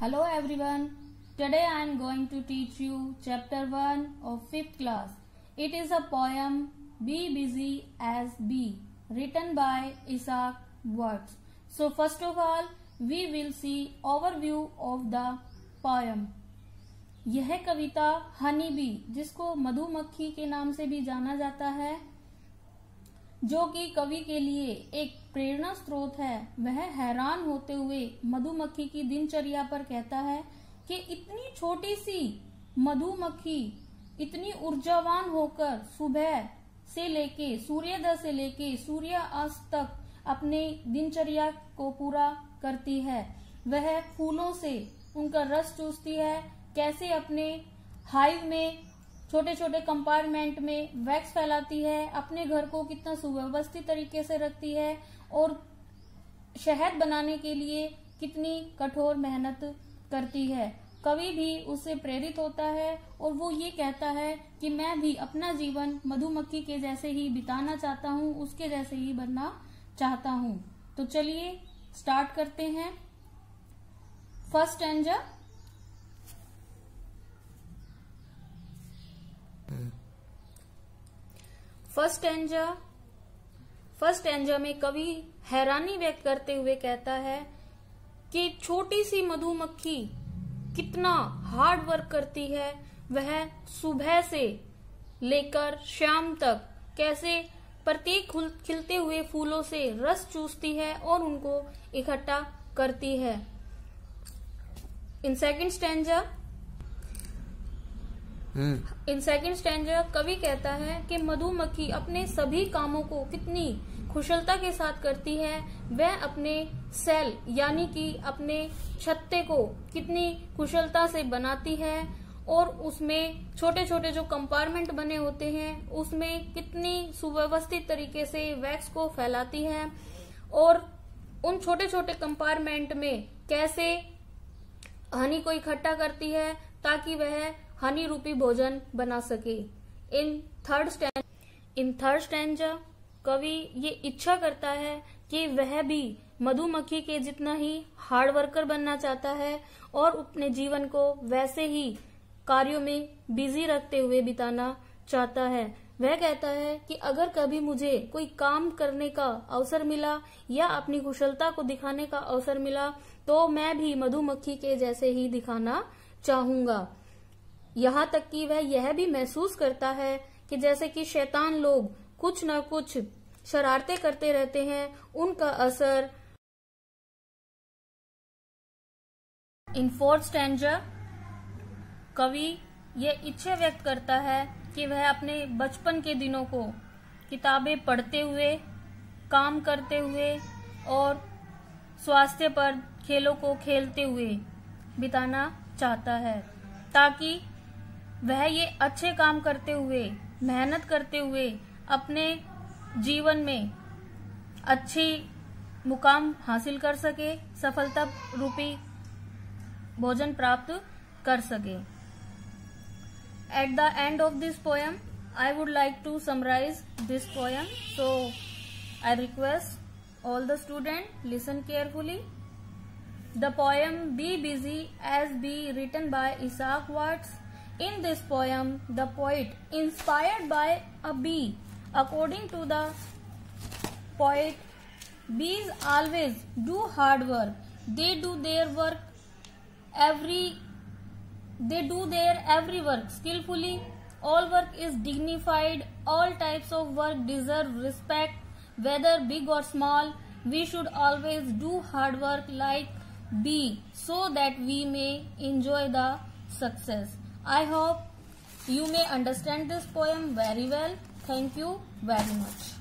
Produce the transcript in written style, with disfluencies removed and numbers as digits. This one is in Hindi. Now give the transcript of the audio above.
Hello everyone. Today I am going to teach you chapter 1 of 5th class. It is a poem Be Busy as Bee written by Isaac Watts. So first of all we will see overview of the poem. यह कविता हनी बी जिसको मधुमक्खी के नाम से भी जाना जाता है, जो कि कवि के लिए एक प्रेरणा स्रोत है, वह हैरान होते हुए मधुमक्खी की दिनचर्या पर कहता है कि इतनी छोटी सी मधुमक्खी इतनी ऊर्जावान होकर सुबह से लेके सूर्योदय से लेके सूर्यास्त तक अपने दिनचर्या को पूरा करती है। वह फूलों से उनका रस चूसती है, कैसे अपने हाइव में छोटे छोटे कंपार्टमेंट में वैक्स फैलाती है, अपने घर को कितना सुव्यवस्थित तरीके से रखती है और शहद बनाने के लिए कितनी कठोर मेहनत करती है। कवि भी उससे प्रेरित होता है और वो ये कहता है कि मैं भी अपना जीवन मधुमक्खी के जैसे ही बिताना चाहता हूँ, उसके जैसे ही बनना चाहता हूँ। तो चलिए स्टार्ट करते हैं। First stanza. फर्स्ट स्टैंजा में कवि हैरानी व्यक्त करते हुए कहता है कि छोटी सी मधुमक्खी कितना हार्ड वर्क करती है, वह सुबह से लेकर शाम तक कैसे प्रत्येक खिलते हुए फूलों से रस चूसती है और उनको इकट्ठा करती है। इन सेकंड स्टैंजा कवि कहता है कि मधुमक्खी अपने सभी कामों को कितनी कुशलता के साथ करती है, वह अपने सेल यानी कि अपने छत्ते को कितनी कुशलता से बनाती है और उसमें छोटे छोटे जो कंपार्टमेंट बने होते हैं उसमें कितनी सुव्यवस्थित तरीके से वैक्स को फैलाती है और उन छोटे छोटे कंपार्टमेंट में कैसे हनी को इकट्ठा करती है ताकि वह हनी रूपी भोजन बना सके। इन थर्ड स्टैंजा कवि ये इच्छा करता है कि वह भी मधुमक्खी के जितना ही हार्ड वर्कर बनना चाहता है और अपने जीवन को वैसे ही कार्यों में बिजी रखते हुए बिताना चाहता है। वह कहता है कि अगर कभी मुझे कोई काम करने का अवसर मिला या अपनी कुशलता को दिखाने का अवसर मिला तो मैं भी मधुमक्खी के जैसे ही दिखाना चाहूंगा। यहाँ तक कि वह यह भी महसूस करता है कि जैसे कि शैतान लोग कुछ न कुछ शरारतें करते रहते हैं, उनका असर। इन फोर्थ स्टैंजा कवि यह इच्छा व्यक्त करता है कि वह अपने बचपन के दिनों को किताबें पढ़ते हुए, काम करते हुए और स्वास्थ्य पर खेलों को खेलते हुए बिताना चाहता है, ताकि वह ये अच्छे काम करते हुए, मेहनत करते हुए अपने जीवन में अच्छी मुकाम हासिल कर सके, सफलता रूपी भोजन प्राप्त कर सके। At the end of this poem, I would like to summarize this poem. So, I request all the students listen carefully. The poem Be Busy as Bee written by Isaac Watts. In this poem, the poet inspired by a bee. According to the poet, bees always do hard work. They do their every work skillfully. All work is dignified. All types of work deserve respect, whether big or small. We should always do hard work like bee so that we may enjoy the success. I hope you may understand this poem very well. Thank you very much.